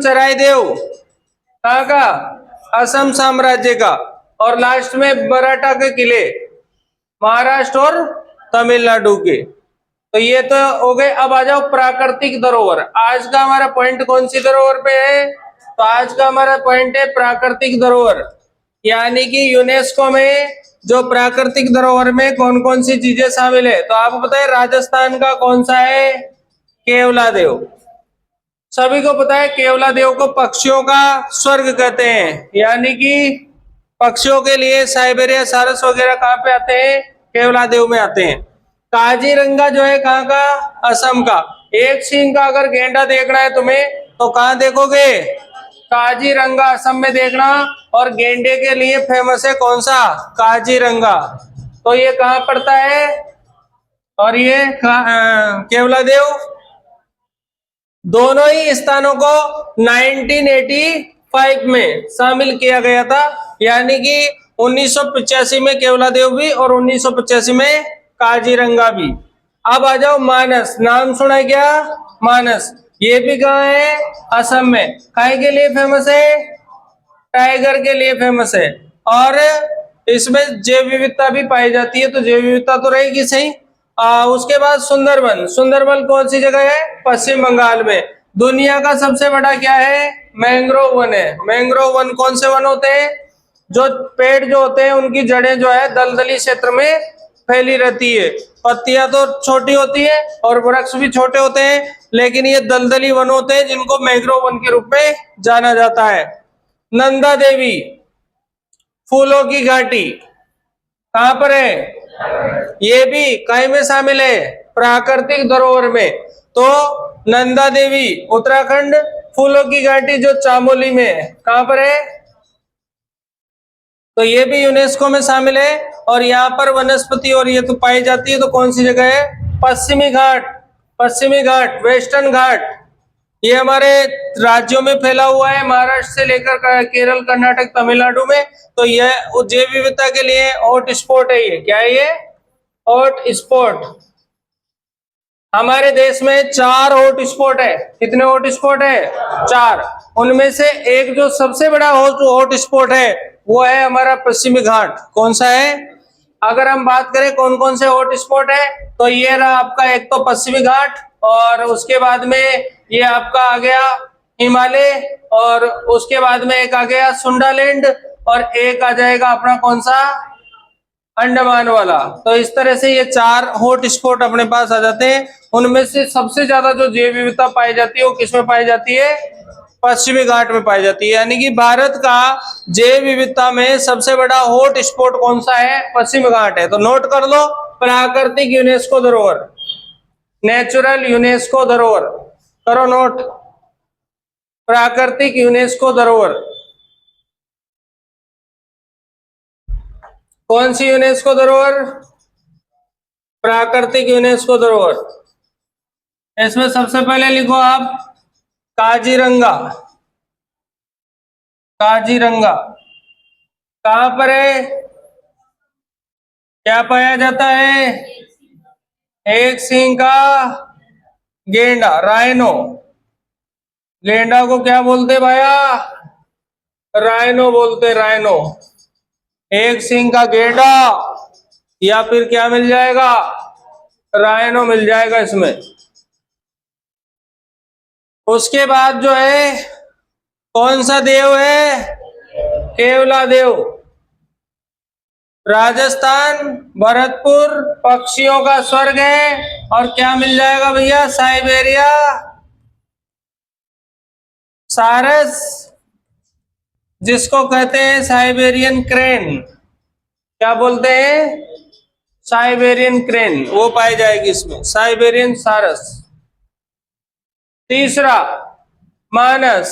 चराइदेव कहाँ का, असम साम्राज्य का, और लास्ट में मराठा के किले महाराष्ट्र और तमिलनाडु के। तो ये तो हो गए। अब आ जाओ प्राकृतिक धरोहर। आज का हमारा पॉइंट कौन सी धरोहर पे है, तो आज का हमारा पॉइंट है प्राकृतिक धरोहर, यानी कि यूनेस्को में जो प्राकृतिक धरोहर में कौन कौन सी चीजें शामिल है। तो आपको पता है राजस्थान का कौन सा है, केवलादेव। सभी को पता है केवलादेव को पक्षियों का स्वर्ग कहते हैं, यानी कि पक्षियों के लिए साइबेरिया सारस वगैरह कहाँ पे आते हैं, केवलादेव में आते हैं। काजीरंगा जो है कहाँ का, असम का। एक सींग का अगर गेंडा देखना है तुम्हें तो कहाँ देखोगे, काजीरंगा असम में देखना। और गेंडे के लिए फेमस है कौन सा, काजीरंगा। तो ये कहाँ पड़ता है, और ये केवलादेव। दोनों ही स्थानों को 1985 में शामिल किया गया था, यानी कि 1985 में केवलादेव भी और 1985 में काजीरंगा भी। अब आ जाओ मानस, नाम सुना है क्या, मानस। ये भी कहाँ है, असम में। काय के लिए फेमस है, टाइगर के लिए फेमस है। और इसमें जैव विविधता भी पाई जाती है, तो जैव विविधता तो रहेगी सही। उसके बाद सुंदरबन। सुंदरबन कौन सी जगह है, पश्चिम बंगाल में। दुनिया का सबसे बड़ा क्या है, मैंग्रोव वन है। मैंग्रोव वन कौन से वन होते हैं, जो पेड़ जो होते हैं उनकी जड़ें जो है दलदली क्षेत्र में फैली रहती है। पत्तियां तो छोटी होती है और वृक्ष भी छोटे होते हैं, लेकिन ये दलदली वन होते हैं जिनको मैंग्रोव वन के रूप में जाना जाता है। नंदा देवी फूलों की घाटी कहां पर है, ये भी कहीं में शामिल है, प्राकृतिक धरोहर में। तो नंदा देवी उत्तराखंड, फूलों की घाटी जो चामोली में है, कहां पर है, तो ये भी यूनेस्को में शामिल है। और यहाँ पर वनस्पति और ये तो पाई जाती है, तो कौन सी जगह है, पश्चिमी घाट। पश्चिमी घाट, वेस्टर्न घाट, ये हमारे राज्यों में फैला हुआ है, महाराष्ट्र से लेकर केरल, कर्नाटक, तमिलनाडु में। तो यह जैव विविधता के लिए हॉट स्पॉट है। ये क्या है, ये हॉट स्पॉट। हमारे देश में 4 हॉट स्पॉट है। कितने हॉट स्पॉट है, 4। उनमें से एक जो सबसे बड़ा हॉट स्पॉट है वो है हमारा पश्चिमी घाट। कौन सा है, अगर हम बात करें कौन कौन से हॉट स्पॉट है, तो ये रहा आपका, एक तो पश्चिमी घाट, और उसके बाद में ये आपका आ गया हिमालय, और उसके बाद में एक आ गया सुंडालैंड, और एक आ जाएगा अपना कौन सा, अंडमान वाला। तो इस तरह से ये 4 हॉट स्पॉट अपने पास आ जाते हैं। उनमें से सबसे ज्यादा जो जैव विविधता पाई जाती है वो किसमें पाई जाती है, पश्चिमी घाट में पाई जाती है। यानी कि भारत का जैव विविधता में सबसे बड़ा हॉट स्पॉट कौन सा है, पश्चिमी घाट है। तो नोट कर लो, प्राकृतिक यूनेस्को धरोहर, नेचुरल यूनेस्को धरोहर, करो नोट, प्राकृतिक यूनेस्को धरोहर। कौन सी यूनेस्को धरोहर, प्राकृतिक यूनेस्को धरोहर। इसमें सबसे पहले लिखो आप काजीरंगा। काजीरंगा कहां पर है, क्या पाया जाता है, एक सींग का गेंडा, राइनो। गेंडा को क्या बोलते भाया, राइनो बोलते, राइनो। एक सींग का गेंडा, या फिर क्या मिल जाएगा, राइनो मिल जाएगा इसमें। उसके बाद जो है कौन सा देव है, केवलादेव। राजस्थान, भरतपुर पक्षियों का स्वर्ग है। और क्या मिल जाएगा भैया, साइबेरिया सारस, जिसको कहते हैं साइबेरियन क्रेन। क्या बोलते हैं, साइबेरियन क्रेन, वो पाई जाएगी इसमें, साइबेरियन सारस। तीसरा मानस,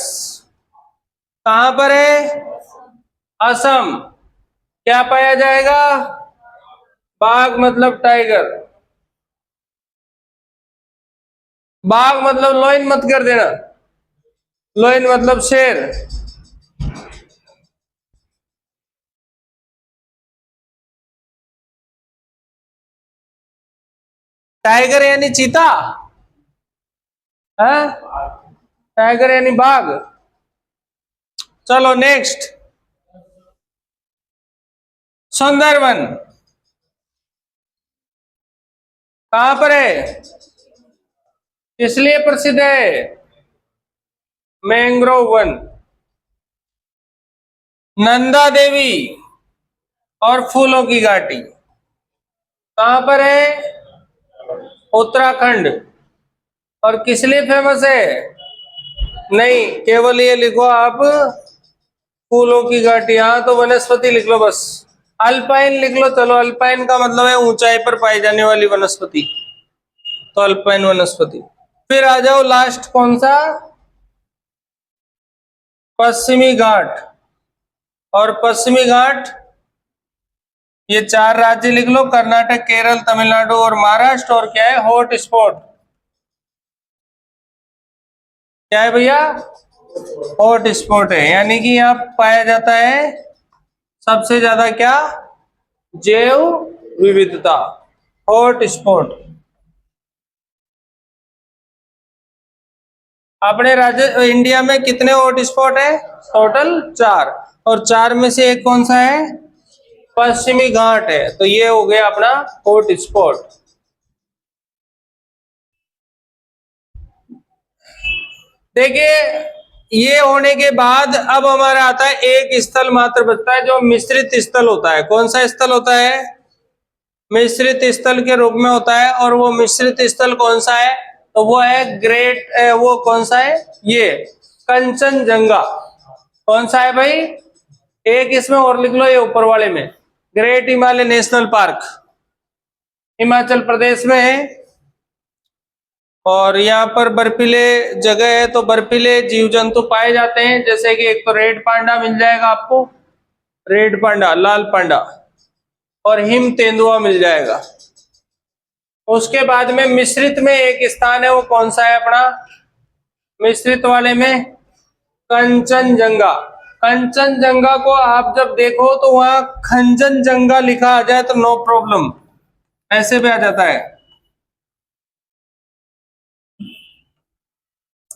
कहां पर है, असम। क्या पाया जाएगा, बाघ मतलब टाइगर। बाघ मतलब लोइन मत कर देना, लोइन मतलब शेर। टाइगर यानी चीता है, टाइगर यानी बाघ। चलो नेक्स्ट, सुंदरवन कहां पर है, इसलिए प्रसिद्ध है, मैंग्रोव वन। नंदा देवी और फूलों की घाटी कहां पर है, उत्तराखंड। और किस लिए फेमस है, नहीं केवल ये लिखो आप, फूलों की घाटी, हाँ तो वनस्पति लिख लो बस, अल्पाइन लिख लो। चलो अल्पाइन का मतलब है ऊंचाई पर पाई जाने वाली वनस्पति, तो अल्पाइन वनस्पति। फिर आ जाओ लास्ट, कौन सा, पश्चिमी घाट। और पश्चिमी घाट, ये 4 राज्य लिख लो, कर्नाटक, केरल, तमिलनाडु और महाराष्ट्र। और क्या है, हॉट स्पॉट, क्या है भैया, हॉट स्पॉट है, यानी कि यहाँ पाया जाता है सबसे ज्यादा क्या, जैव विविधता, हॉट स्पॉट। अपने राज्य इंडिया में कितने हॉट स्पॉट है, टोटल 4, और 4 में से एक कौन सा है, पश्चिमी घाट है। तो ये हो गया अपना हॉट स्पॉट। देखिए ये होने के बाद अब हमारा आता है एक स्थल मात्र बचता है, जो मिश्रित स्थल होता है। कौन सा स्थल होता है, मिश्रित स्थल के रूप में होता है। और वो मिश्रित स्थल कौन सा है, तो वो है ग्रेट, वो कौन सा है, ये कंचनजंगा। कौन सा है भाई, एक इसमें और लिख लो, ये ऊपर वाले में, great Himalaya national park, Himachal Pradesh में है। और यहाँ पर बर्फीले जगह है, तो बर्फीले जीव जंतु पाए जाते हैं, जैसे कि एक तो रेड पांडा मिल जाएगा आपको, रेड पांडा, लाल पांडा, और हिम तेंदुआ मिल जाएगा। उसके बाद में मिश्रित में एक स्थान है, वो कौन सा है अपना, मिश्रित वाले में कंचनजंगा। कंचनजंगा को आप जब देखो तो वहां खंजनजंगा लिखा आ जाए तो नो प्रॉब्लम, ऐसे भी आ जाता है,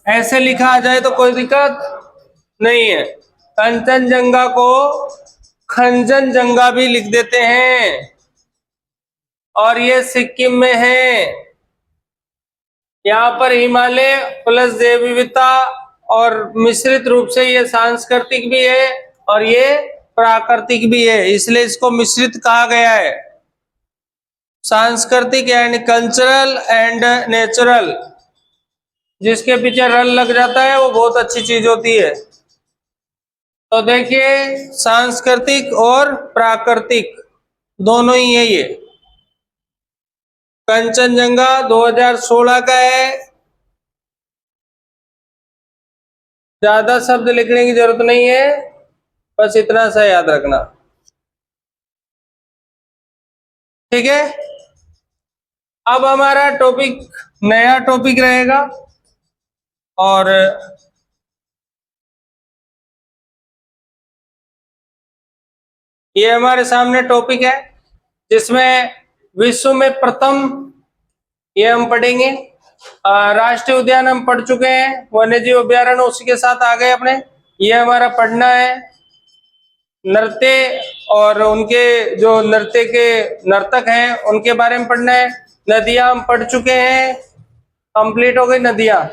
ऐसे लिखा आ जाए तो कोई दिक्कत नहीं है। कंचनजंगा को खंजनजंगा भी लिख देते हैं। और ये सिक्किम में है, यहाँ पर हिमालय प्लस जैव विविधता, और मिश्रित रूप से ये सांस्कृतिक भी है और ये प्राकृतिक भी है, इसलिए इसको मिश्रित कहा गया है। सांस्कृतिक यानी कल्चरल एंड नेचुरल, जिसके पीछे रल लग जाता है वो बहुत अच्छी चीज होती है। तो देखिए सांस्कृतिक और प्राकृतिक दोनों ही है ये। कंचनजंगा 2016 का है, ज्यादा शब्द लिखने की जरूरत नहीं है, बस इतना सा याद रखना, ठीक है। अब हमारा टॉपिक, नया टॉपिक रहेगा, और ये हमारे सामने टॉपिक है जिसमें विश्व में प्रथम, ये हम पढ़ेंगे। राष्ट्रीय उद्यान हम पढ़ चुके हैं, वन्यजीव अभ्यारण्य उसी के साथ आ गए अपने, ये हमारा पढ़ना है। नृत्य और उनके जो नृत्य के नर्तक हैं उनके बारे में पढ़ना है। नदियां हम पढ़ चुके हैं, कंप्लीट हो गई नदियां।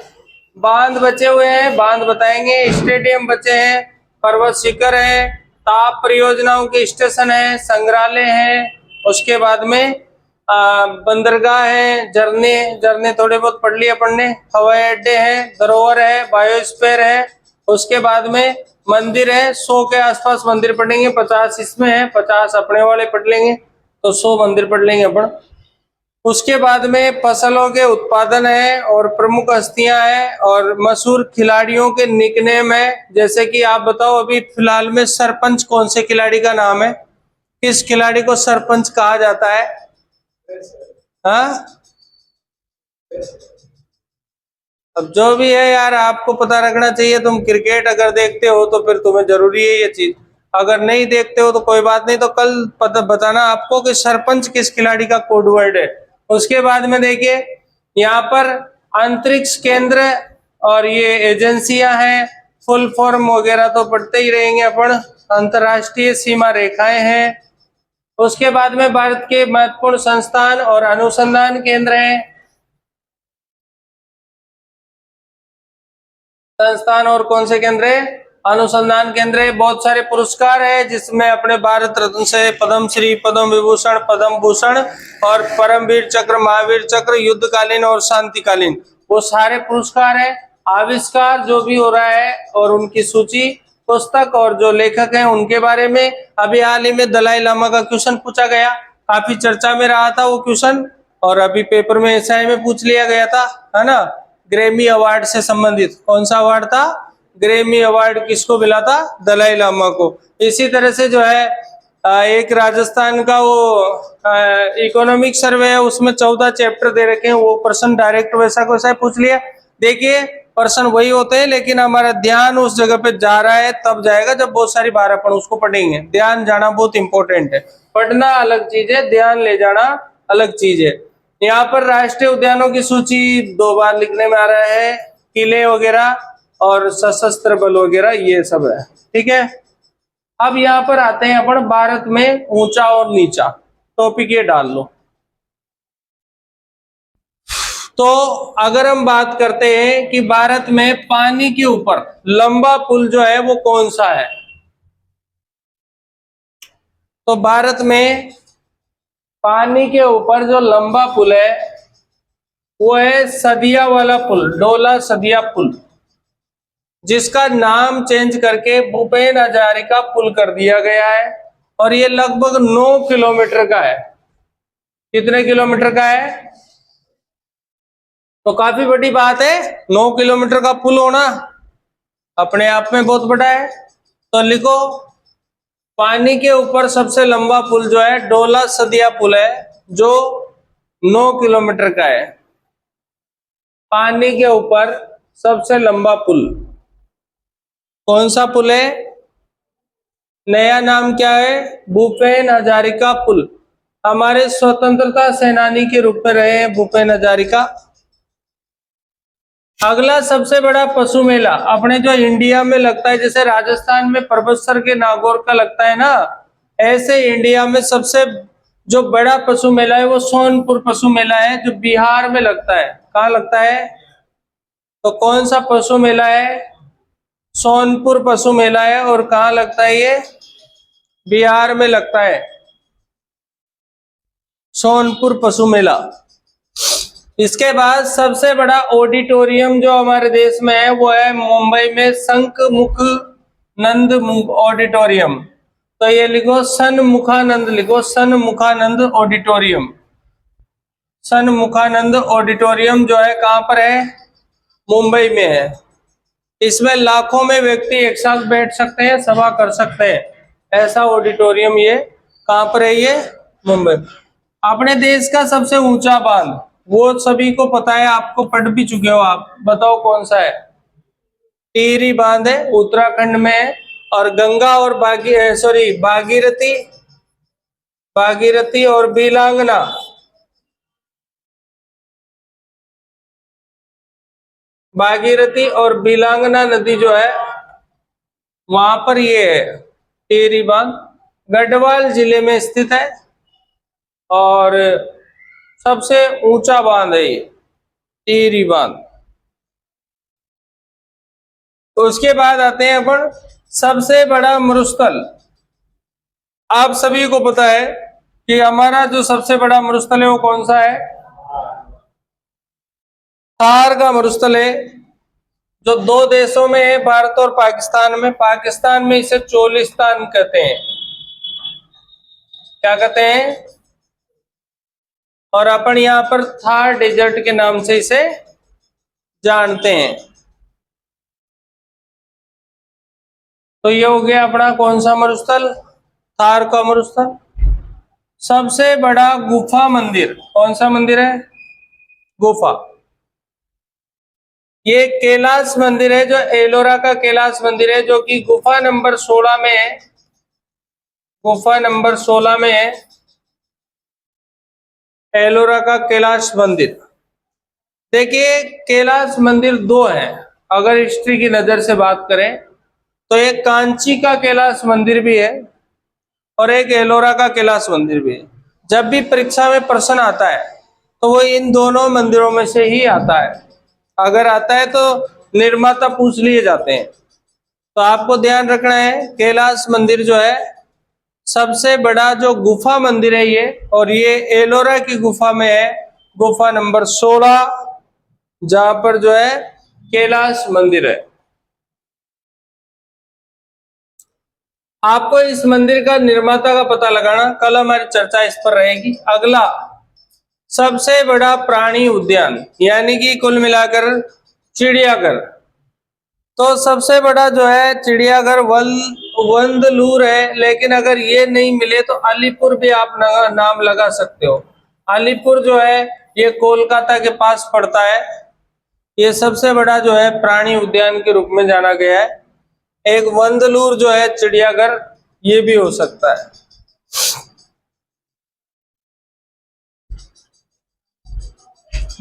बांध बचे हुए हैं, बांध बताएंगे। स्टेडियम बचे हैं, पर्वत शिखर है, ताप परियोजनाओं के स्टेशन है, संग्रहालय है, उसके बाद में बंदरगाह है, झरने, झरने थोड़े बहुत पढ़ लिए अपन ने, हवाई अड्डे हैं, धरोहर है, बायोस्फीयर है, उसके बाद में मंदिर है, 100 के आसपास मंदिर पढ़ेंगे, 50 इसमें है, 50 अपने वाले पढ़ लेंगे, तो 100 मंदिर पढ़ लेंगे अपन। उसके बाद में फसलों के उत्पादन है, और प्रमुख हस्तियां हैं, और मशहूर खिलाड़ियों के निकनेम है। जैसे कि आप बताओ अभी फिलहाल में सरपंच कौन से खिलाड़ी का नाम है, किस खिलाड़ी को सरपंच कहा जाता है, हाँ? अब जो भी है यार आपको पता रखना चाहिए। तुम क्रिकेट अगर देखते हो तो फिर तुम्हें जरूरी है ये चीज, अगर नहीं देखते हो तो कोई बात नहीं, तो कल पता बताना आपको कि सरपंच किस खिलाड़ी का कोड वर्ड है। उसके बाद में देखिए यहाँ पर अंतरिक्ष केंद्र और ये एजेंसियां हैं, फुल फॉर्म वगैरह तो पढ़ते ही रहेंगे अपन। अंतर्राष्ट्रीय सीमा रेखाएं हैं। उसके बाद में भारत के महत्वपूर्ण संस्थान और अनुसंधान केंद्र हैं। संस्थान और कौन से केंद्र है? अनुसंधान केंद्र है। बहुत सारे पुरस्कार है जिसमें अपने भारत रत्न से पद्म श्री, पद्म विभूषण, पद्म भूषण और परमवीर चक्र, महावीर चक्र, युद्धकालीन और शांतिकालीन, वो सारे पुरस्कार है। आविष्कार जो भी हो रहा है और उनकी सूची, पुस्तक और जो लेखक हैं उनके बारे में। अभी हाल ही में दलाई लामा का क्वेश्चन पूछा गया, काफी चर्चा में रहा था वो क्वेश्चन, और अभी पेपर में एसआई में पूछ लिया गया था, है ना। ग्रेमी अवार्ड से संबंधित कौन सा अवार्ड था? ग्रेमी अवार्ड किसको मिला था? दलाई लामा को। इसी तरह से जो है एक राजस्थान का वो इकोनॉमिक सर्वे है, उसमें 14 चैप्टर दे रखे हैं, वो प्रश्न डायरेक्ट वैसा को वैसा पूछ लिया। देखिए प्रश्न वही होते हैं, लेकिन हमारा ध्यान उस जगह पे जा रहा है तब जाएगा जब बहुत सारी बार अपन उसको पढ़ेंगे। ध्यान जाना बहुत इंपॉर्टेंट है। पढ़ना अलग चीज है, ध्यान ले जाना अलग चीज है। यहाँ पर राष्ट्रीय उद्यानों की सूची 2 बार लिखने में आ रहा है, किले वगैरह और सशस्त्र बल वगैरह ये सब है, ठीक है। अब यहाँ पर आते हैं अपन भारत में ऊंचा और नीचा, टॉपिक ये डाल लो। तो अगर हम बात करते हैं कि भारत में पानी के ऊपर लंबा पुल जो है वो कौन सा है, तो भारत में पानी के ऊपर जो लंबा पुल है वो है सदिया वाला पुल, डोला सदिया पुल, जिसका नाम चेंज करके भूपेन हजारिका पुल कर दिया गया है। और ये लगभग 9 किलोमीटर का है। कितने किलोमीटर का है? तो काफी बड़ी बात है, 9 किलोमीटर का पुल होना अपने आप में बहुत बड़ा है। तो लिखो, पानी के ऊपर सबसे लंबा पुल जो है डोला सदिया पुल है, जो 9 किलोमीटर का है। पानी के ऊपर सबसे लंबा पुल कौन सा पुल है? नया नाम क्या है? भूपेन हजारिका पुल। हमारे स्वतंत्रता सेनानी के रूप में रहे हैं भूपेन हजारिका। अगला सबसे बड़ा पशु मेला अपने जो इंडिया में लगता है, जैसे राजस्थान में परबतसर के नागौर का लगता है ना, ऐसे इंडिया में सबसे जो बड़ा पशु मेला है वो सोनपुर पशु मेला है, जो बिहार में लगता है। कहाँ लगता है? तो कौन सा पशु मेला है? सोनपुर पशु मेला है। और कहाँ लगता है ये? बिहार में लगता है सोनपुर पशु मेला। इसके बाद सबसे बड़ा ऑडिटोरियम जो हमारे देश में है वो है मुंबई में सन्मुखानंद ऑडिटोरियम। तो ये लिखो सन्मुखानंद, लिखो सन्मुखानंद ऑडिटोरियम। सन्मुखानंद ऑडिटोरियम जो है कहाँ पर है? मुंबई में है। इसमें लाखों में व्यक्ति एक साथ बैठ सकते हैं, सभा कर सकते हैं, ऐसा ऑडिटोरियम ये कहाँ पर है? ये मुंबई। अपने देश का सबसे ऊंचा बांध वो सभी को पता है, आपको पढ़ भी चुके हो आप, बताओ कौन सा है? टिहरी बांध है, उत्तराखंड में है। और गंगा और भागीरथी और बिलांगना, भागीरथी और बिलांगना नदी जो है वहां पर ये है टिहरी बांध, गढ़वाल जिले में स्थित है और सबसे ऊंचा बांध है ये टिहरी बांध। तो उसके बाद आते हैं अपन सबसे बड़ा मरुस्थल। आप सभी को पता है कि हमारा जो सबसे बड़ा मरुस्थल है वो कौन सा है? थार का मरुस्थल है, जो 2 देशों में है, भारत और पाकिस्तान में। पाकिस्तान में इसे चोलिस्तान कहते हैं। क्या कहते हैं? और अपन यहाँ पर थार डेजर्ट के नाम से इसे जानते हैं। तो ये हो गया अपना कौन सा मरुस्थल? थार का मरुस्थल। सबसे बड़ा गुफा मंदिर कौन सा मंदिर है? गुफा। ये कैलाश मंदिर है, जो एलोरा का कैलाश मंदिर है, जो कि गुफा नंबर 16 में है। गुफा नंबर 16 में है एलोरा का कैलाश मंदिर। देखिए कैलाश मंदिर 2 हैं, अगर हिस्ट्री की नजर से बात करें तो एक कांची का कैलाश मंदिर भी है और एक एलोरा का कैलाश मंदिर भी है। जब भी परीक्षा में प्रश्न आता है तो वो इन दोनों मंदिरों में से ही आता है। अगर आता है तो निर्माता पूछ लिए जाते हैं। तो आपको ध्यान रखना है, कैलाश मंदिर जो है सबसे बड़ा जो गुफा मंदिर है ये, और ये एलोरा की गुफा में है, गुफा नंबर 16, जहां पर जो है कैलाश मंदिर है। आपको इस मंदिर का निर्माता का पता लगाना, कल हमारी चर्चा इस पर रहेगी। अगला, सबसे बड़ा प्राणी उद्यान यानी कि कुल मिलाकर चिड़ियाघर। तो सबसे बड़ा जो है चिड़ियाघर वंदलूर है, लेकिन अगर ये नहीं मिले तो अलीपुर भी आप नाम लगा सकते हो। अलीपुर जो है ये कोलकाता के पास पड़ता है। ये सबसे बड़ा जो है प्राणी उद्यान के रूप में जाना गया है। एक वंदलूर जो है चिड़ियाघर, ये भी हो सकता है।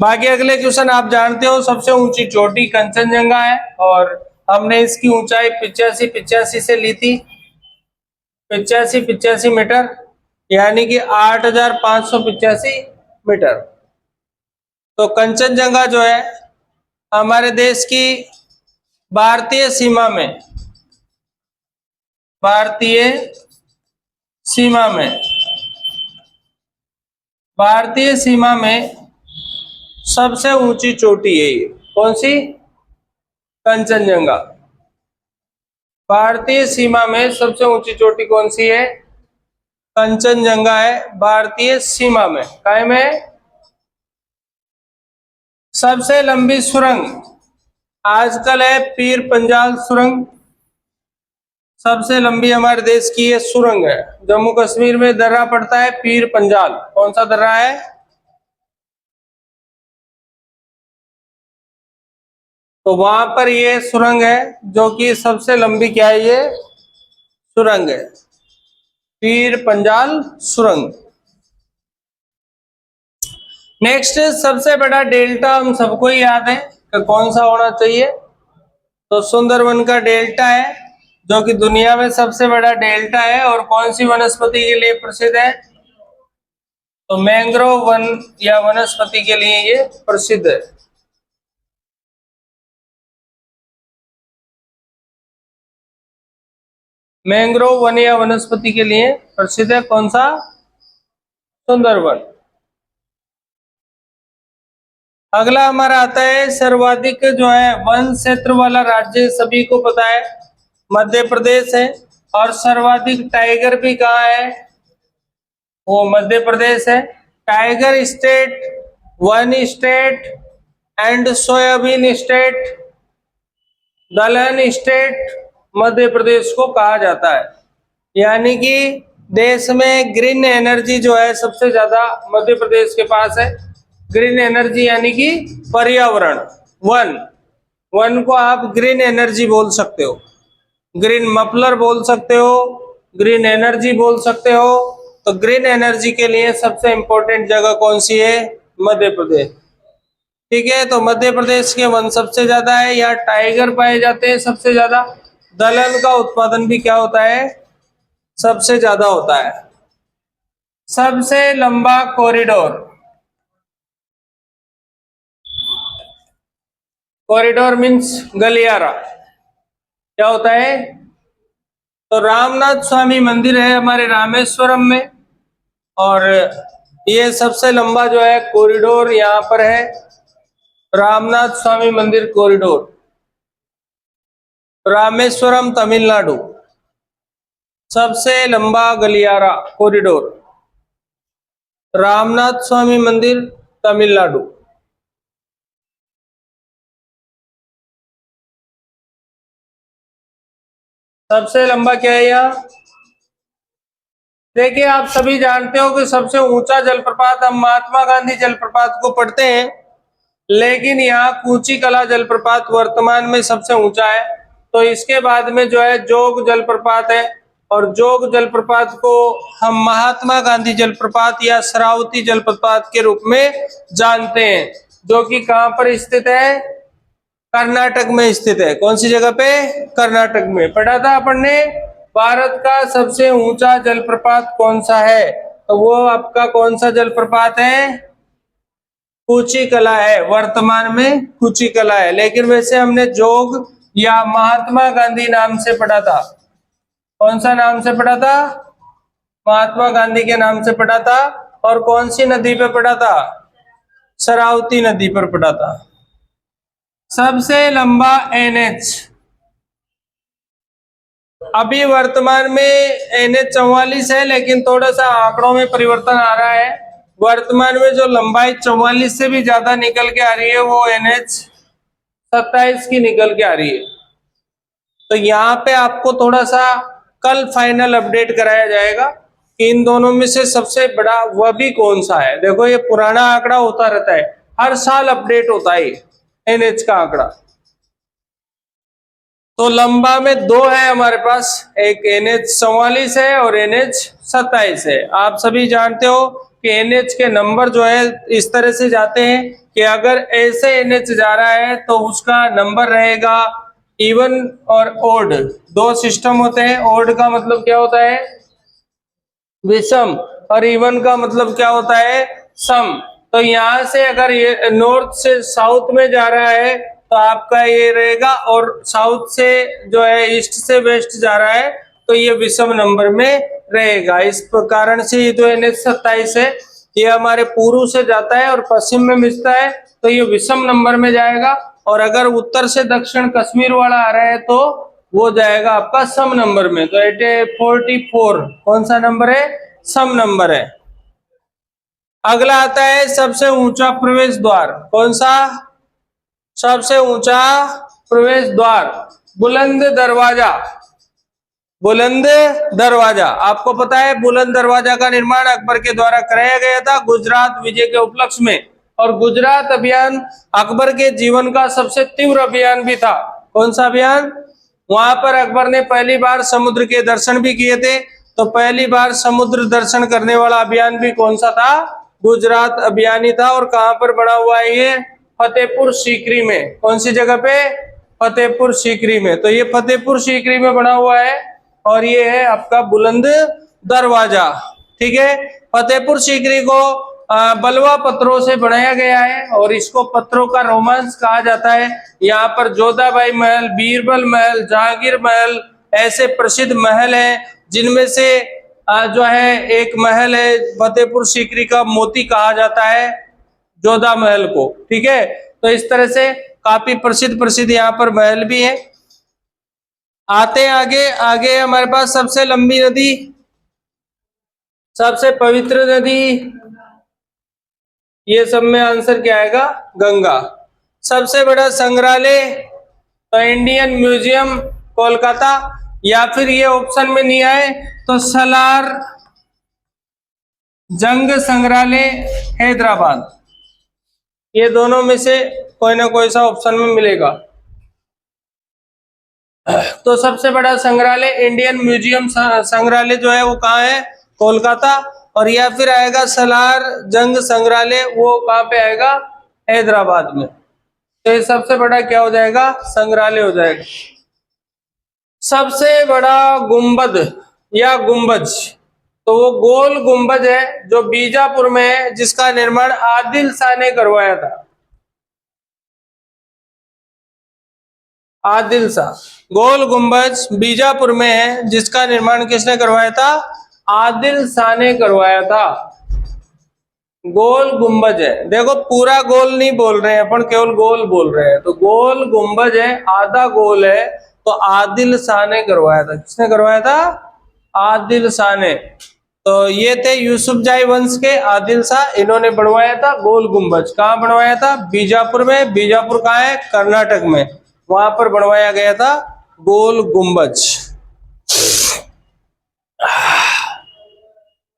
बाकी अगले क्वेश्चन आप जानते हो, सबसे ऊंची चोटी कंचनजंगा है और हमने इसकी ऊंचाई 85 से ली थी, 85 मीटर, यानी कि 8585 मीटर। तो कंचनजंगा जो है हमारे देश की भारतीय सीमा में, भारतीय सीमा में सबसे ऊंची चोटी है ये। कौन सी? कंचनजंगा। भारतीय सीमा में सबसे ऊंची चोटी कौन सी है? कंचनजंगा है भारतीय सीमा में। काय में? सबसे लंबी सुरंग आजकल है पीर पंजाल सुरंग, सबसे लंबी हमारे देश की ये सुरंग है। जम्मू कश्मीर में दर्रा पड़ता है पीर पंजाल। कौन सा दर्रा है? तो वहां पर ये सुरंग है जो कि सबसे लंबी क्या है, ये सुरंग है, पीर पंजाल सुरंग। नेक्स्ट, सबसे बड़ा डेल्टा हम सबको ही याद है कि कौन सा होना चाहिए? तो सुंदरवन का डेल्टा है, जो कि दुनिया में सबसे बड़ा डेल्टा है। और कौन सी वनस्पति के लिए प्रसिद्ध है? तो मैंग्रोव वन या वनस्पति के लिए ये प्रसिद्ध है। मैंग्रोव वन या वनस्पति के लिए प्रसिद्ध है। कौन सा? सुंदरवन। अगला हमारा आता है सर्वाधिक जो है वन क्षेत्र वाला राज्य, सभी को पता है मध्य प्रदेश है। और सर्वाधिक टाइगर भी कहाँ है? वो मध्य प्रदेश है। Tiger state, one state and soybean state, दलहन स्टेट मध्य प्रदेश को कहा जाता है। यानी कि देश में ग्रीन एनर्जी जो है सबसे ज्यादा मध्य प्रदेश के पास है। ग्रीन एनर्जी यानी कि पर्यावरण, वन को आप ग्रीन एनर्जी बोल सकते हो, ग्रीन मफलर बोल सकते हो, ग्रीन एनर्जी बोल सकते हो। तो ग्रीन एनर्जी के लिए सबसे इंपॉर्टेंट जगह कौन सी है? मध्य प्रदेश। ठीक है, तो मध्य प्रदेश के वन सबसे ज्यादा है, यहाँ टाइगर पाए जाते हैं सबसे ज्यादा। दलहन का उत्पादन भी क्या होता है? सबसे ज्यादा होता है। सबसे लंबा कॉरिडोर, कॉरिडोर मीन्स गलियारा, क्या होता है? तो रामनाथ स्वामी मंदिर है हमारे रामेश्वरम में, और ये सबसे लंबा जो है कॉरिडोर यहाँ पर है, रामनाथ स्वामी मंदिर कॉरिडोर, रामेश्वरम तमिलनाडु। सबसे लंबा गलियारा कॉरिडोर, रामनाथ स्वामी मंदिर तमिलनाडु। सबसे लंबा क्या है यहाँ? देखिए, आप सभी जानते हो कि सबसे ऊंचा जलप्रपात हम महात्मा गांधी जलप्रपात को पढ़ते हैं, लेकिन यहाँ कूची कला जलप्रपात वर्तमान में सबसे ऊंचा है। तो इसके बाद में जो है जोग जलप्रपात है, और जोग जलप्रपात को हम महात्मा गांधी जलप्रपात या शरावती जलप्रपात के रूप में जानते हैं, जो कि कहां पर स्थित है? कर्नाटक में स्थित है। कौन सी जगह पे? कर्नाटक में। पढ़ा था अपन ने। भारत का सबसे ऊंचा जलप्रपात कौन सा है? तो वो आपका कौन सा जलप्रपात है? कुचिकला है। वर्तमान में कुचिकला है, लेकिन वैसे हमने जोग या महात्मा गांधी नाम से पढ़ा था। कौन सा नाम से पढ़ा था? महात्मा गांधी के नाम से पढ़ा था। और कौन सी नदी पे पढ़ा था? शरावती नदी पर पढ़ा था। सबसे लंबा एनएच, अभी वर्तमान में एनएच 44 है, लेकिन थोड़ा सा आंकड़ों में परिवर्तन आ रहा है। वर्तमान में जो लंबाई 44 से भी ज्यादा निकल के आ रही है वो एनएच 27 की निकल के आ रही है। तो यहाँ पे आपको थोड़ा सा कल फाइनल अपडेट कराया जाएगा कि इन दोनों में से सबसे बड़ा वह भी कौन सा है। देखो ये पुराना आंकड़ा होता रहता है, हर साल अपडेट होता है एनएच का आंकड़ा। तो लंबा में दो है हमारे पास, एक एनएच 44 है और एनएच 27 है। आप सभी जानते हो कि एनएच के नंबर जो है इस तरह से जाते हैं कि अगर ऐसे एनएच जा रहा है तो उसका नंबर रहेगा इवन और ओड। दो सिस्टम होते हैं। ओड का मतलब क्या होता है? विषम। और इवन का मतलब क्या होता है? सम। तो यहां से अगर ये नॉर्थ से साउथ में जा रहा है तो आपका ये रहेगा, और साउथ से जो है ईस्ट से वेस्ट जा रहा है तो ये विषम नंबर में रहेगा। इस कारण से ये जो NH 27 है ये हमारे पूर्व से जाता है और पश्चिम में मिलता है तो ये विषम नंबर में जाएगा। और अगर उत्तर से दक्षिण कश्मीर वाला आ रहा है तो वो जाएगा आपका सम नंबर में। तो 44 कौन सा नंबर है? सम नंबर है। अगला आता है सबसे ऊंचा प्रवेश द्वार। कौन सा? सबसे ऊंचा प्रवेश द्वार बुलंद दरवाजा। बुलंद दरवाजा, आपको पता है बुलंद दरवाजा का निर्माण अकबर के द्वारा कराया गया था गुजरात विजय के उपलक्ष्य में। और गुजरात अभियान अकबर के जीवन का सबसे तीव्र अभियान भी था। कौन सा अभियान? वहां पर अकबर ने पहली बार समुद्र के दर्शन भी किए थे। तो पहली बार समुद्र दर्शन करने वाला अभियान भी कौन सा था? गुजरात अभियान ही था। और कहां पर बना हुआ है ये? फतेहपुर सीकरी में। कौन सी जगह पे? फतेहपुर सीकरी में। तो ये फतेहपुर सीकरी में बना हुआ है और ये है आपका बुलंद दरवाजा। ठीक है। फतेहपुर सीकरी को बलवा पत्थरों से बनाया गया है और इसको पत्थरों का रोमांस कहा जाता है। यहाँ पर जोधाबाई महल, बीरबल महल, जहांगीर महल ऐसे प्रसिद्ध महल हैं, जिनमें से जो है एक महल है फतेहपुर सीकरी का, मोती कहा जाता है जोधा महल को। ठीक है। तो इस तरह से काफी प्रसिद्ध प्रसिद्ध यहाँ पर महल भी है। आते हैं आगे। आगे हमारे पास सबसे लंबी नदी, सबसे पवित्र नदी, ये सब में आंसर क्या आएगा? गंगा। सबसे बड़ा संग्रहालय तो इंडियन म्यूजियम कोलकाता, या फिर ये ऑप्शन में नहीं आए तो सलार जंग संग्रहालय हैदराबाद। ये दोनों में से कोई ना कोई सा ऑप्शन में मिलेगा। तो सबसे बड़ा संग्रहालय इंडियन म्यूजियम संग्रहालय जो है वो कहाँ है? कोलकाता। और या फिर आएगा सलार जंग संग्रहालय, वो कहाँ पे आएगा? हैदराबाद में। तो ये सबसे बड़ा क्या हो जाएगा? संग्रहालय हो जाएगा। सबसे बड़ा गुंबद या गुंबज, तो वो गोल गुंबज है जो बीजापुर में है, जिसका निर्माण आदिल शाह ने करवाया था। आदिल शाह। गोल गुंबज बीजापुर में है, जिसका निर्माण किसने करवाया था? आदिल शाह ने करवाया था। गोल गुंबज है, देखो पूरा गोल नहीं बोल रहे हैं अपन, केवल गोल बोल रहे हैं। तो गोल गुंबज है, आधा गोल है, तो आदिल शाह ने करवाया था। किसने करवाया था? आदिल शाह ने। तो ये थे यूसुफजाई वंश के आदिल शाह, इन्होंने बनवाया था गोल गुंबज। कहाँ बनवाया था? बीजापुर में। बीजापुर कहाँ है? कर्नाटक में। वहां पर बनवाया गया था गोल गुंबज।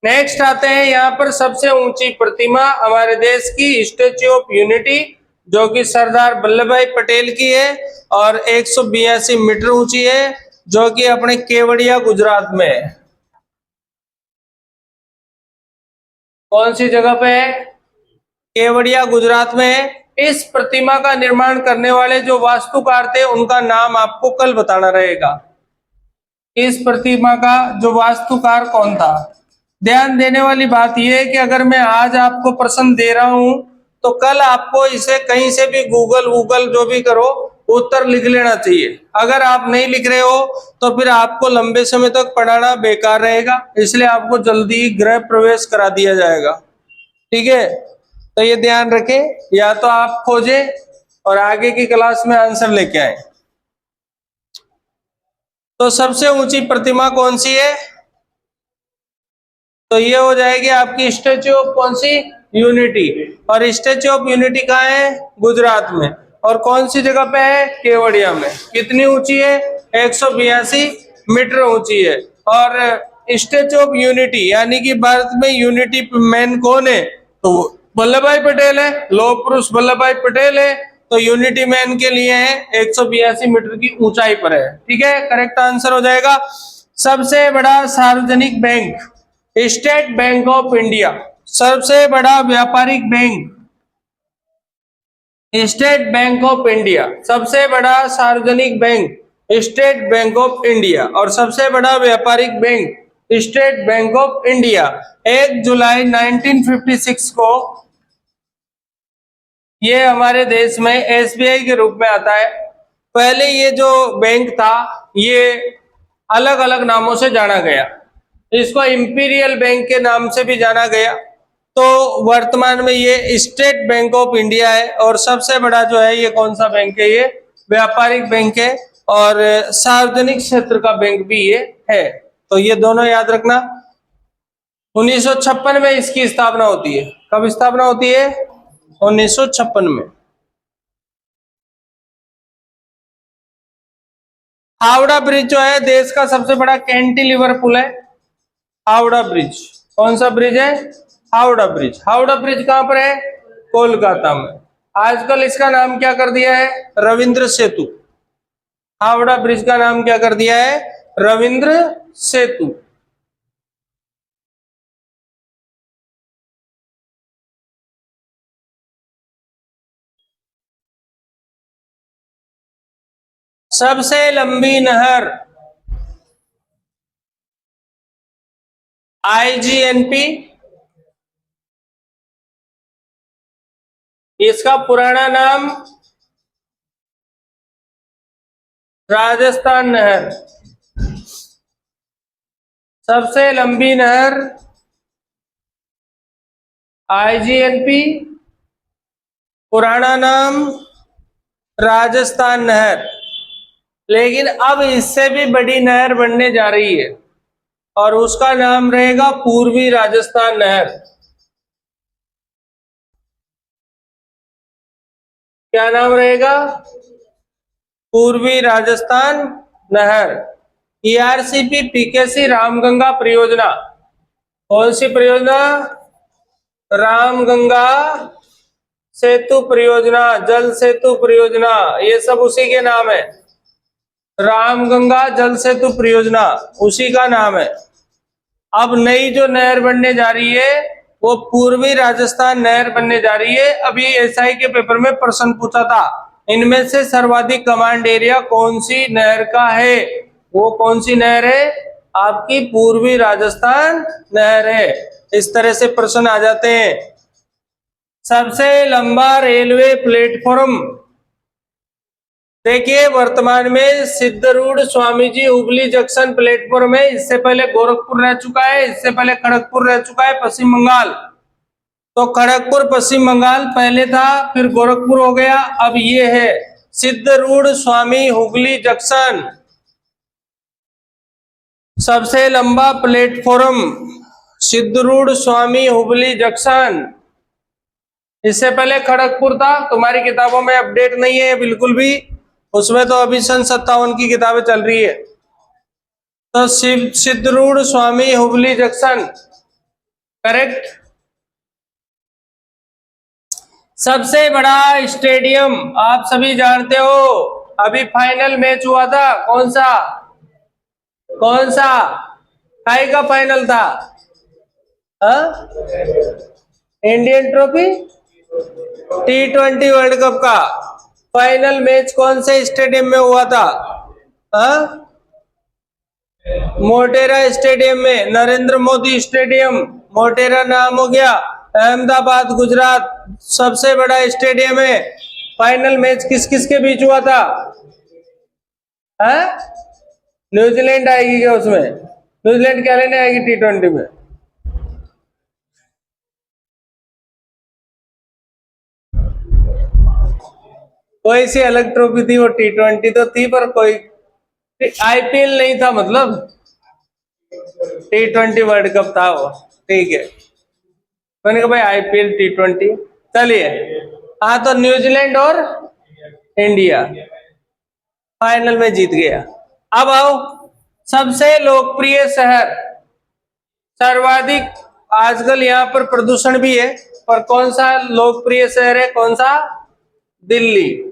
नेक्स्ट आते हैं यहाँ पर सबसे ऊंची प्रतिमा हमारे देश की, स्टैच्यू ऑफ यूनिटी, जो कि सरदार वल्लभ भाई पटेल की है और 182 मीटर ऊंची है, जो कि अपने केवड़िया गुजरात में है। कौन सी जगह पे है? केवड़िया गुजरात में है। इस प्रतिमा का निर्माण करने वाले जो वास्तुकार थे उनका नाम आपको कल बताना रहेगा। इस प्रतिमा का जो वास्तुकार कौन था। ध्यान देने वाली बात यह है कि अगर मैं आज आपको प्रश्न दे रहा हूं तो कल आपको इसे कहीं से भी गूगल जो भी करो उत्तर लिख लेना चाहिए। अगर आप नहीं लिख रहे हो तो फिर आपको लंबे समय तक पढ़ाना बेकार रहेगा, इसलिए आपको जल्दी गृह प्रवेश करा दिया जाएगा। ठीक है, तो ये ध्यान रखें, या तो आप खोजें और आगे की क्लास में आंसर लेके आए। तो सबसे ऊंची प्रतिमा कौन सी है, तो ये हो जाएगी आपकी स्टैच्यू ऑफ कौन सी, यूनिटी। और स्टैच्यू ऑफ यूनिटी कहाँ है, गुजरात में। और कौन सी जगह पे है, केवड़िया में। कितनी ऊंची है, 182 मीटर ऊंची है। और स्टैच्यू ऑफ यूनिटी यानी कि भारत में यूनिटी मैन कौन है, तो वल्लभ भाई पटेल है, लौह पुरुष वल्लभ भाई पटेल है। तो यूनिटी मैन के लिए है 182 मीटर की ऊंचाई पर है। ठीक है, करेक्ट आंसर हो जाएगा। सबसे बड़ा सार्वजनिक bank, state bank of India. सबसे बड़ा व्यापारिक bank, state bank of India. सबसे बड़ा सार्वजनिक bank, state bank of India. और सबसे बड़ा व्यापारिक bank, state bank of India. 1 जुलाई 1956 को ये हमारे देश में एसबीआई के रूप में आता है। पहले ये जो बैंक था ये अलग अलग नामों से जाना गया, इसको इंपीरियल बैंक के नाम से भी जाना गया। तो वर्तमान में ये स्टेट बैंक ऑफ इंडिया है। और सबसे बड़ा जो है ये कौन सा बैंक है, ये व्यापारिक बैंक है और सार्वजनिक क्षेत्र का बैंक भी ये है। तो ये दोनों याद रखना। 1956 में इसकी स्थापना होती है। कब स्थापना होती है, 1956 में। हावड़ा ब्रिज जो है देश का सबसे बड़ा कैंटिलीवर पुल है, हावड़ा ब्रिज। कौन सा ब्रिज है, हावड़ा ब्रिज। हावड़ा ब्रिज कहां पर है, कोलकाता में। आजकल इसका नाम क्या कर दिया है, रविंद्र सेतु। हावड़ा ब्रिज का नाम क्या कर दिया है, रविंद्र सेतु। सबसे लंबी नहर, आईजीएनपी। इसका पुराना नाम राजस्थान नहर। सबसे लंबी नहर आईजीएनपी, पुराना नाम राजस्थान नहर। लेकिन अब इससे भी बड़ी नहर बनने जा रही है और उसका नाम रहेगा पूर्वी राजस्थान नहर। क्या नाम रहेगा, पूर्वी राजस्थान नहर। ईआरसीपी पीकेसी रामगंगा परियोजना। कौन सी परियोजना, रामगंगा सेतु परियोजना, जल सेतु परियोजना, ये सब उसी के नाम है। रामगंगा जल सेतु परियोजना उसी का नाम है। अब नई जो नहर बनने जा रही है वो पूर्वी राजस्थान नहर बनने जा रही है। अभी एसआई के पेपर में प्रश्न पूछा था, इनमें से सर्वाधिक कमांड एरिया कौन सी नहर का है, वो कौन सी नहर है, आपकी पूर्वी राजस्थान नहर है। इस तरह से प्रश्न आ जाते हैं। सबसे लंबा रेलवे प्लेटफॉर्म, देखिए वर्तमान में सिद्धरूढ़ स्वामी जी हुबली जंक्शन प्लेटफॉर्म है। इससे पहले गोरखपुर रह चुका है, इससे पहले खड़गपुर रह चुका है, पश्चिम बंगाल। तो खड़गपुर पश्चिम बंगाल पहले था, फिर गोरखपुर हो गया, अब ये है सिद्धरूढ़ स्वामी हुबली जंक्शन। सबसे लंबा प्लेटफॉर्म सिद्धरूढ़ स्वामी हुबली जंक्शन। इससे पहले खड़गपुर था, तुम्हारी किताबों में अपडेट नहीं है बिल्कुल भी, उसमें तो अभी सन 57 की किताबें चल रही है। तो सिद्धरूढ़ स्वामी हुबली जंक्शन करेक्ट। सबसे बड़ा स्टेडियम आप सभी जानते हो, अभी फाइनल मैच हुआ था, कौन सा, कौन सा, काय का फाइनल था, Indian trophy, T20 world cup का फाइनल मैच कौन से स्टेडियम में हुआ था? हाँ, मोटेरा स्टेडियम में, नरेंद्र मोदी स्टेडियम, मोटेरा नाम हो गया, अहमदाबाद गुजरात सबसे बड़ा स्टेडियम है। फाइनल मैच किस किस के बीच हुआ था? हाँ, न्यूजीलैंड आएगी क्या उसमें? न्यूजीलैंड क्या लेने आएगी T20 में? कोई सी अलग ट्रॉफी थी, वो T20 तो थी पर कोई आईपीएल नहीं था, मतलब T20 वर्ल्ड कप था वो। ठीक है, मैंने कहा भाई आईपीएल T20। चलिए, हाँ तो न्यूजीलैंड और इंडिया फाइनल में जीत गया। अब आओ, सबसे लोकप्रिय शहर, सर्वाधिक आजकल यहाँ पर प्रदूषण भी है, पर कौन सा लोकप्रिय शहर है? कौन सा? दिल्ली।